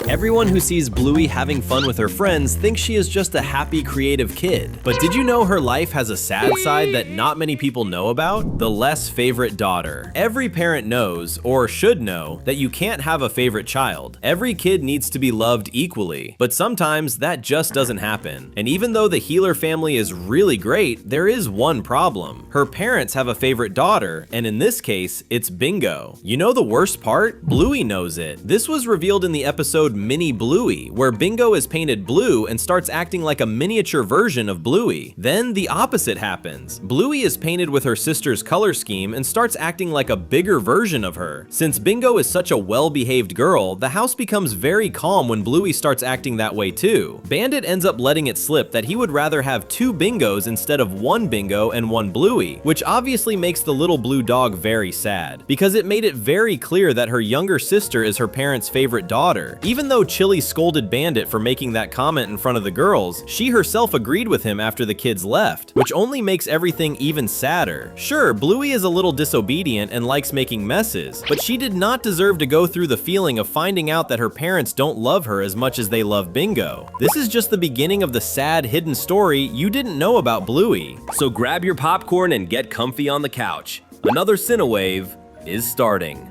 Everyone who sees Bluey having fun with her friends thinks she is just a happy, creative kid. But did you know her life has a sad side that not many people know about? The less favorite daughter. Every parent knows, or should know, that you can't have a favorite child. Every kid needs to be loved equally, but sometimes that just doesn't happen. And even though the Healer family is really great, there is one problem. Her parents have a favorite daughter, and in this case, it's Bingo. You know the worst part? Bluey knows it. This was revealed in the episode Mini Bluey, where Bingo is painted blue and starts acting like a miniature version of Bluey. Then the opposite happens. Bluey is painted with her sister's color scheme and starts acting like a bigger version of her. Since Bingo is such a well-behaved girl, the house becomes very calm when Bluey starts acting that way too. Bandit ends up letting it slip that he would rather have 2 Bingos instead of 1 Bingo and 1 Bluey, which obviously makes the little blue dog very sad, because it made it very clear that her younger sister is her parents' favorite daughter. Even though Chili scolded Bandit for making that comment in front of the girls, she herself agreed with him after the kids left, which only makes everything even sadder. Sure, Bluey is a little disobedient and likes making messes, but she did not deserve to go through the feeling of finding out that her parents don't love her as much as they love Bingo. This is just the beginning of the sad hidden story you didn't know about Bluey. So grab your popcorn and get comfy on the couch. Another Cinewave is starting.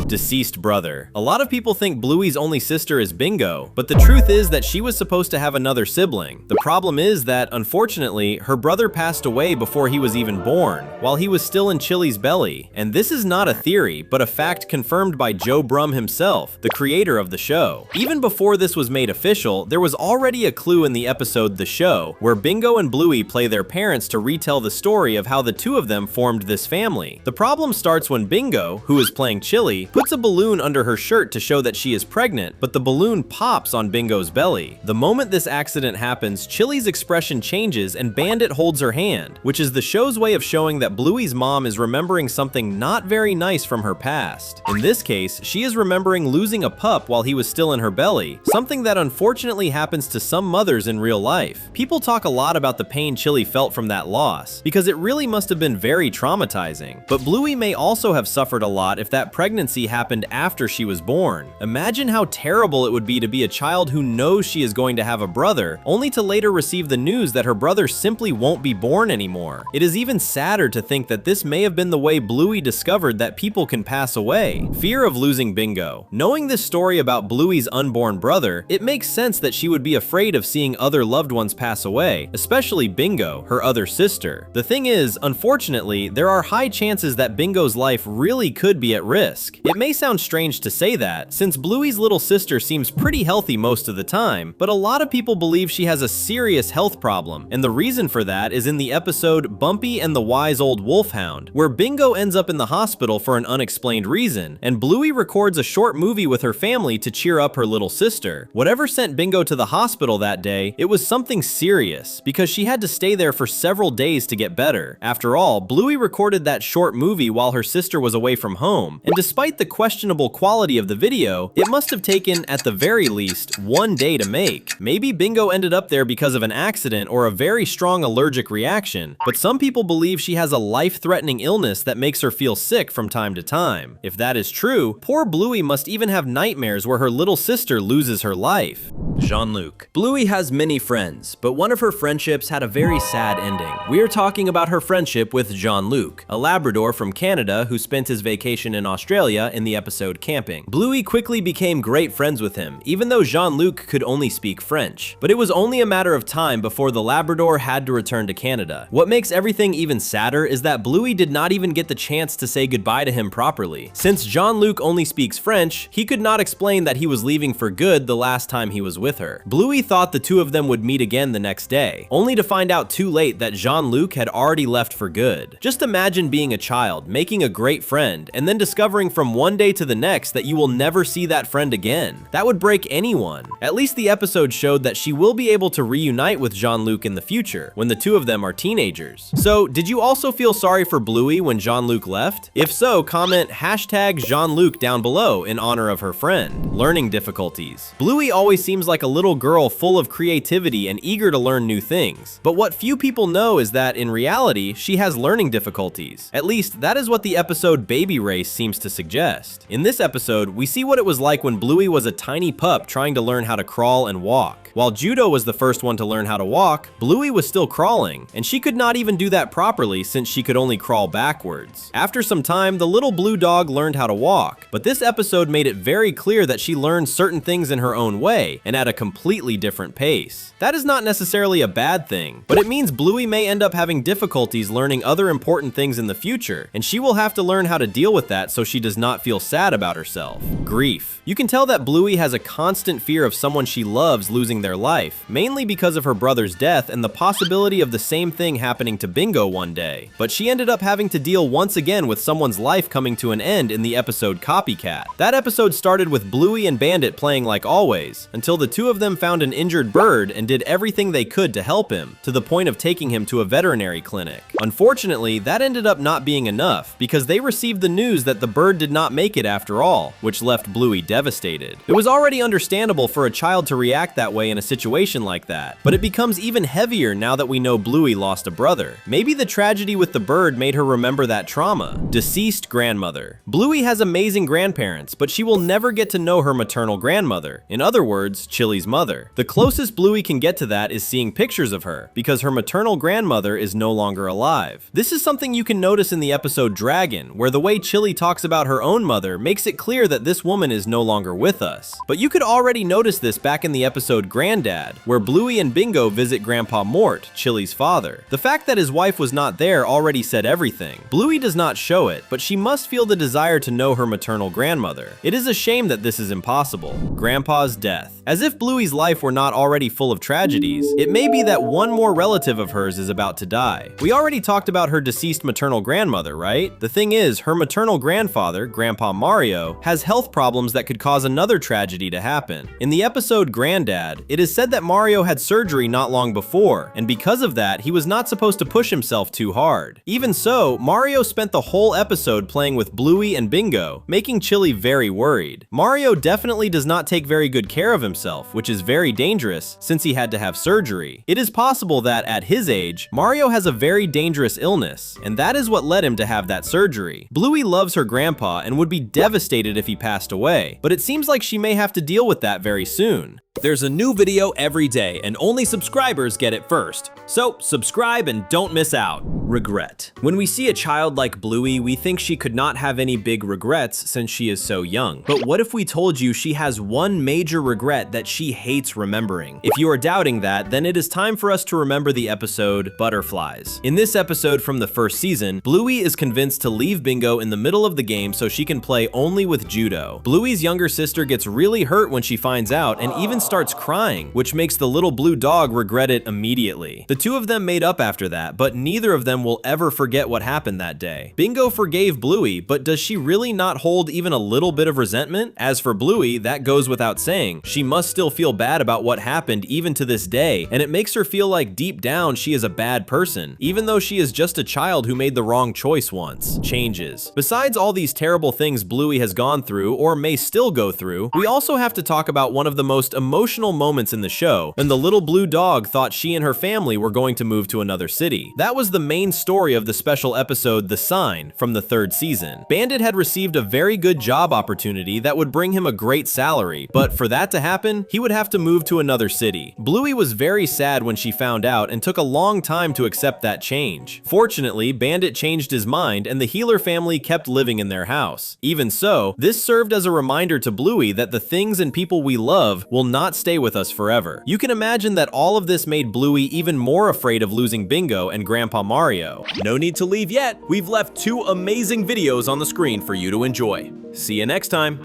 Deceased brother. A lot of people think Bluey's only sister is Bingo, but the truth is that she was supposed to have another sibling. The problem is that, unfortunately, her brother passed away before he was even born, while he was still in Chili's belly. And this is not a theory, but a fact confirmed by Joe Brumm himself, the creator of the show. Even before this was made official, there was already a clue in the episode The Show, where Bingo and Bluey play their parents to retell the story of how the two of them formed this family. The problem starts when Bingo, who is playing Chili, puts a balloon under her shirt to show that she is pregnant, but the balloon pops on Bingo's belly. The moment this accident happens, Chili's expression changes and Bandit holds her hand, which is the show's way of showing that Bluey's mom is remembering something not very nice from her past. In this case, she is remembering losing a pup while he was still in her belly, something that unfortunately happens to some mothers in real life. People talk a lot about the pain Chili felt from that loss, because it really must have been very traumatizing. But Bluey may also have suffered a lot if that pregnancy happened after she was born. Imagine how terrible it would be to be a child who knows she is going to have a brother, only to later receive the news that her brother simply won't be born anymore. It is even sadder to think that this may have been the way Bluey discovered that people can pass away. Fear of losing Bingo. Knowing this story about Bluey's unborn brother, it makes sense that she would be afraid of seeing other loved ones pass away, especially Bingo, her other sister. The thing is, unfortunately, there are high chances that Bingo's life really could be at risk. It may sound strange to say that, since Bluey's little sister seems pretty healthy most of the time, but a lot of people believe she has a serious health problem, and the reason for that is in the episode Bumpy and the Wise Old Wolfhound, where Bingo ends up in the hospital for an unexplained reason, and Bluey records a short movie with her family to cheer up her little sister. Whatever sent Bingo to the hospital that day, it was something serious, because she had to stay there for several days to get better. After all, Bluey recorded that short movie while her sister was away from home, and despite the questionable quality of the video, it must have taken, at the very least, 1 day to make. Maybe Bingo ended up there because of an accident or a very strong allergic reaction, but some people believe she has a life-threatening illness that makes her feel sick from time to time. If that is true, poor Bluey must even have nightmares where her little sister loses her life. Jean-Luc. Bluey has many friends, but one of her friendships had a very sad ending. We are talking about her friendship with Jean-Luc, a Labrador from Canada who spent his vacation in Australia in the episode Camping. Bluey quickly became great friends with him, even though Jean-Luc could only speak French. But it was only a matter of time before the Labrador had to return to Canada. What makes everything even sadder is that Bluey did not even get the chance to say goodbye to him properly. Since Jean-Luc only speaks French, he could not explain that he was leaving for good the last time he was with her. Bluey thought the two of them would meet again the next day, only to find out too late that Jean-Luc had already left for good. Just imagine being a child, making a great friend, and then discovering from one day to the next that you will never see that friend again. That would break anyone. At least the episode showed that she will be able to reunite with Jean-Luc in the future, when the two of them are teenagers. So, did you also feel sorry for Bluey when Jean-Luc left? If so, comment #Jean-Luc down below in honor of her friend. Learning difficulties. Bluey always seems like a little girl full of creativity and eager to learn new things. But what few people know is that, in reality, she has learning difficulties. At least, that is what the episode Baby Race seems to suggest. best. In this episode, we see what it was like when Bluey was a tiny pup trying to learn how to crawl and walk. While Judo was the first one to learn how to walk, Bluey was still crawling, and she could not even do that properly since she could only crawl backwards. After some time, the little blue dog learned how to walk, but this episode made it very clear that she learned certain things in her own way and at a completely different pace. That is not necessarily a bad thing, but it means Bluey may end up having difficulties learning other important things in the future, and she will have to learn how to deal with that so she does not feel sad about herself. Grief. You can tell that Bluey has a constant fear of someone she loves losing their life, mainly because of her brother's death and the possibility of the same thing happening to Bingo one day. But she ended up having to deal once again with someone's life coming to an end in the episode Copycat. That episode started with Bluey and Bandit playing like always, until the two of them found an injured bird and did everything they could to help him, to the point of taking him to a veterinary clinic. Unfortunately, that ended up not being enough, because they received the news that the bird did not make it after all, which left Bluey devastated. It was already understandable for a child to react that way in a situation like that, but it becomes even heavier now that we know Bluey lost a brother. Maybe the tragedy with the bird made her remember that trauma. Deceased grandmother. Bluey has amazing grandparents, but she will never get to know her maternal grandmother. In other words, Chili's mother. The closest Bluey can get to that is seeing pictures of her, because her maternal grandmother is no longer alive. This is something you can notice in the episode Dragon, where the way Chili talks about her own mother makes it clear that this woman is no longer with us. But you could already notice this back in the episode Granddad, where Bluey and Bingo visit Grandpa Mort, Chili's father. The fact that his wife was not there already said everything. Bluey does not show it, but she must feel the desire to know her maternal grandmother. It is a shame that this is impossible. Grandpa's death. As if Bluey's life were not already full of tragedies, it may be that one more relative of hers is about to die. We already talked about her deceased maternal grandmother, right? The thing is, her maternal grandfather, Grandpa Mario, has health problems that could cause another tragedy to happen. In the episode Granddad, it is said that Mario had surgery not long before, and because of that, he was not supposed to push himself too hard. Even so, Mario spent the whole episode playing with Bluey and Bingo, making Chili very worried. Mario definitely does not take very good care of himself, which is very dangerous since he had to have surgery. It is possible that at his age, Mario has a very dangerous illness, and that is what led him to have that surgery. Bluey loves her grandpa and would be devastated if he passed away, but it seems like she may have to deal with that very soon. There's a new video every day, and only subscribers get it first. So subscribe and don't miss out. Regret. When we see a child like Bluey, we think she could not have any big regrets since she is so young. But what if we told you she has one major regret that she hates remembering? If you are doubting that, then it is time for us to remember the episode Butterflies. In this episode from the first season, Bluey is convinced to leave Bingo in the middle of the game so she can play only with Judo. Bluey's younger sister gets really hurt when she finds out and even starts crying, which makes the little blue dog regret it immediately. The two of them made up after that, but neither of them will ever forget what happened that day. Bingo forgave Bluey, but does she really not hold even a little bit of resentment? As for Bluey, that goes without saying. She must still feel bad about what happened even to this day, and it makes her feel like deep down she is a bad person, even though she is just a child who made the wrong choice once. Changes. Besides all these terrible things Bluey has gone through, or may still go through, we also have to talk about one of the most emotional moments in the show, when the little blue dog thought she and her family were going to move to another city. That was the main story of the special episode The Sign from the third season. Bandit had received a very good job opportunity that would bring him a great salary, but for that to happen, he would have to move to another city. Bluey was very sad when she found out and took a long time to accept that change. Fortunately, Bandit changed his mind and the Healer family kept living in their house. Even so, this served as a reminder to Bluey that the things and people we love will not stay with us forever. You can imagine that all of this made Bluey even more afraid of losing Bingo and Grandpa Mario. No need to leave yet. We've left 2 amazing videos on the screen for you to enjoy. See you next time.